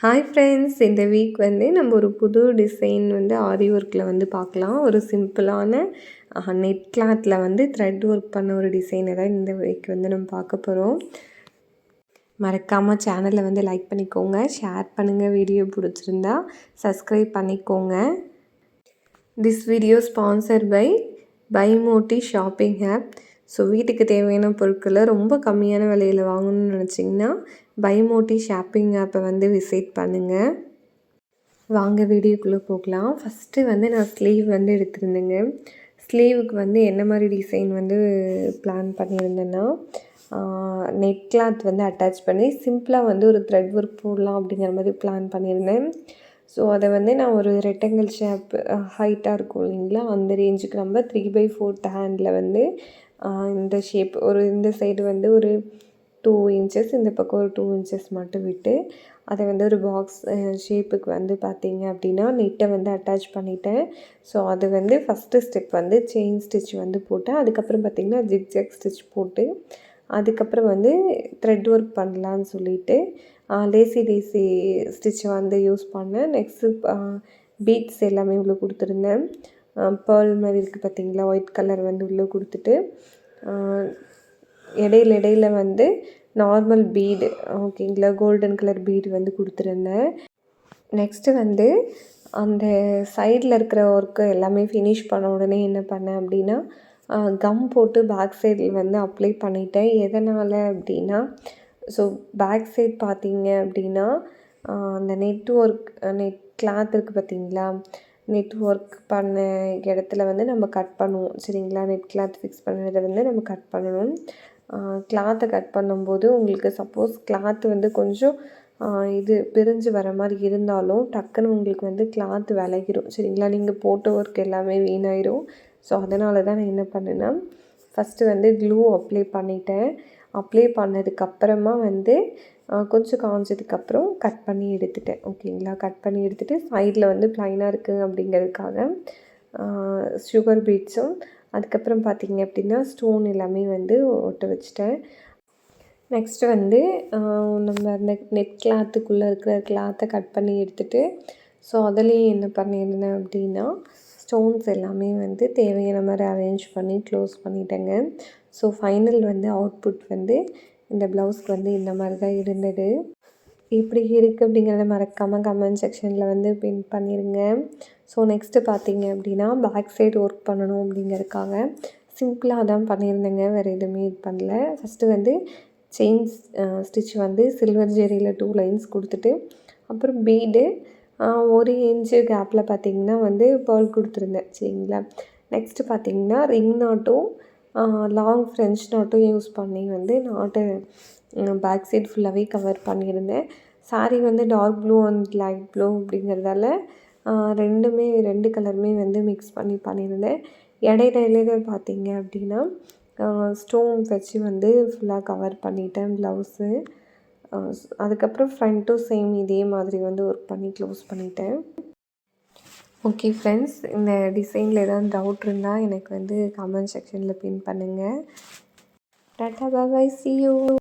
Hi friends, இந்த week வந்து நம்ம ஒரு புது டிசைன் வந்து ஆரி ஒர்க்கில் வந்து பார்க்கலாம். ஒரு சிம்பிளான நெட் கிளாத்தில் வந்து த்ரெட் ஒர்க் பண்ண ஒரு டிசைனை தான் இந்த வீக் வந்து நம்ம பார்க்க போகிறோம். மறக்காமல் சேனலை வந்து லைக் பண்ணிக்கோங்க, ஷேர் பண்ணுங்கள், வீடியோ பிடிச்சிருந்தா சப்ஸ்கிரைப் பண்ணிக்கோங்க. This video sponsor by Moti shopping app. So வீட்டுக்கு தேவையான பொருட்களை ரொம்ப கம்மியான விலையில் வாங்கணும்னு நினச்சிங்கன்னா பை மோட்டி ஷாப்பிங் ஆப்பை வந்து விசிட் பண்ணுங்கள். வாங்க வீடியோக்குள்ளே போகலாம். ஃபஸ்ட்டு வந்து நான் ஸ்லீவ் வந்து எடுத்திருந்தேங்க. ஸ்லீவுக்கு வந்து என்ன மாதிரி டிசைன் வந்து பிளான் பண்ணியிருந்தேன்னா, நெட் கிளாத் வந்து அட்டாச் பண்ணி சிம்பிளாக வந்து ஒரு த்ரெட் ஒர்க் போடலாம் அப்படிங்கிற மாதிரி பிளான் பண்ணியிருந்தேன். ஸோ அதை வந்து நான் ஒரு ரெக்டாங்கிள் ஷேப் ஹைட்டாக இருக்கும் இல்லைங்களா, அந்த ரேஞ்சுக்கு நம்ம 3/4 ஹேண்டில் வந்து இந்த ஷேப் இந்த சைடு வந்து ஒரு 2 இன்ச்சஸ், இந்த பக்கம் ஒரு 2 இன்ச்சஸ் மட்டும் விட்டு அதை வந்து ஒரு பாக்ஸ் ஷேப்புக்கு வந்து பார்த்திங்க அப்படின்னா நெட்டை வந்து அட்டாச் பண்ணிட்டேன். ஸோ அது வந்து ஃபஸ்ட்டு ஸ்டெப் வந்து செயின் ஸ்டிச் வந்து போட்டேன். அதுக்கப்புறம் பார்த்திங்கன்னா ஜிக்ஜாக் ஸ்டிச் போட்டு அதுக்கப்புறம் வந்து த்ரெட் ஒர்க் பண்ணலான்னு சொல்லிவிட்டு லேசி ஸ்டிச்சை வந்து யூஸ் பண்ணேன். நெக்ஸ்ட்டு பீட்ஸ் எல்லாமே உள்ளே கொடுத்துருந்தேன். பேர்ல் மாதிரி இருக்குது பார்த்திங்களா, ஒயிட் கலர் வந்து உள்ளே கொடுத்துட்டு இடையில வந்து நார்மல் பீடு, ஓகேங்களா, கோல்டன் கலர் பீடு வந்து கொடுத்துருந்தேன். நெக்ஸ்ட்டு வந்து அந்த சைடில் இருக்கிற ஒர்க்கு எல்லாமே ஃபினிஷ் பண்ண உடனே என்ன பண்ணேன் அப்படின்னா கம் போட்டு பேக் சைடில் வந்து அப்ளை பண்ணிட்டேன். எதனால் அப்படின்னா, ஸோ பேக் சைட் பார்த்திங்க அப்படின்னா அந்த நெட் கிளாத் இருக்குது பார்த்திங்களா, நெட் ஒர்க் பண்ண இடத்துல வந்து நம்ம கட் பண்ணுவோம் சரிங்களா. நெட் கிளாத் ஃபிக்ஸ் பண்ணுறதை வந்து நம்ம கட் பண்ணணும். கிளாத்தை கட் பண்ணும்போது உங்களுக்கு சப்போஸ் கிளாத்து வந்து கொஞ்சம் இது பிரிஞ்சு வர மாதிரி இருந்தாலும் டக்குன்னு உங்களுக்கு வந்து கிளாத் விலகிடும் சரிங்களா. நீங்கள் போட்ட ஒர்க் எல்லாமே வீணாயிரும். ஸோ அதனால தான் நான் என்ன பண்ணேன்னா ஃபஸ்ட்டு வந்து க்ளூ அப்ளை பண்ணிட்டேன். அப்ளை பண்ணதுக்கப்புறமா வந்து கொஞ்சம் காஞ்சதுக்கப்புறம் கட் பண்ணி எடுத்துட்டேன், ஓகேங்களா. கட் பண்ணி எடுத்துகிட்டு சைடில் வந்து ப்ளைனாக இருக்குது அப்படிங்கிறதுக்காக சுகர் பீட்ஸும் அதுக்கப்புறம் பார்த்திங்க அப்படின்னா ஸ்டோன் எல்லாமே வந்து ஒட்ட வச்சுட்டேன். நெக்ஸ்ட்டு வந்து நம்ம அந்த நெட் கிளாத்துக்குள்ளே இருக்கிற கிளாத்தை கட் பண்ணி எடுத்துகிட்டு ஸோ அதுலேயும் என்ன பண்ணியிருந்தேன் அப்படின்னா ஸ்டோன்ஸ் எல்லாமே வந்து தேவையான மாதிரி அரேஞ்ச் பண்ணி க்ளோஸ் பண்ணிட்டேங்க. ஸோ ஃபைனல் வந்து அவுட்புட் வந்து இந்த ப்ளவுஸ்க்கு வந்து இந்த மாதிரி தான் இருந்தது. எப்படி இருக்குது அப்படிங்கிறத மறக்காமல் கமெண்ட் செக்ஷனில் வந்து பின் பண்ணிடுங்க. ஸோ நெக்ஸ்ட்டு பார்த்திங்க அப்படின்னா பேக் சைடு ஒர்க் பண்ணணும் அப்படிங்கிறதுக்காக சிம்பிளாக தான் பண்ணியிருந்தேங்க, வேறு எதுவுமே இது பண்ணல. ஃபஸ்ட்டு வந்து செயின் ஸ்டிச் வந்து சில்வர் ஜெரியில் 2 லைன்ஸ் கொடுத்துட்டு அப்புறம் பீடு 1 இன்ச்சு கேப்பில் பார்த்திங்கன்னா வந்து பேர்ல் கொடுத்துருந்தேன் சரிங்களா. நெக்ஸ்ட்டு பார்த்திங்கன்னா ரிங் நாட்டும் லாங் ஃப்ரெஞ்ச் நாட்டும் யூஸ் பண்ணி வந்து நாட்டை பேக் சைடு ஃபுல்லாகவே கவர் பண்ணியிருந்தேன். சாரீ வந்து dark blue and light blue அப்படிங்கிறதால ரெண்டு கலருமே வந்து மிக்ஸ் பண்ணி பண்ணியிருந்தேன். இடையில பார்த்திங்க அப்படின்னா ஸ்டோன் வச்சு வந்து ஃபுல்லாக கவர் பண்ணிட்டேன் ப்ளவுஸு. அதுக்கப்புறம் ஃப்ரண்ட்டும் சேம் இதே மாதிரி வந்து ஒர்க் பண்ணி க்ளோஸ் பண்ணிட்டேன். ஓகே ஃப்ரெண்ட்ஸ், இந்த டிசைனில் ஏதாவது டவுட் இருந்தால் எனக்கு வந்து கமெண்ட் செக்ஷனில் பின் பண்ணுங்கள். Tata bye, see you.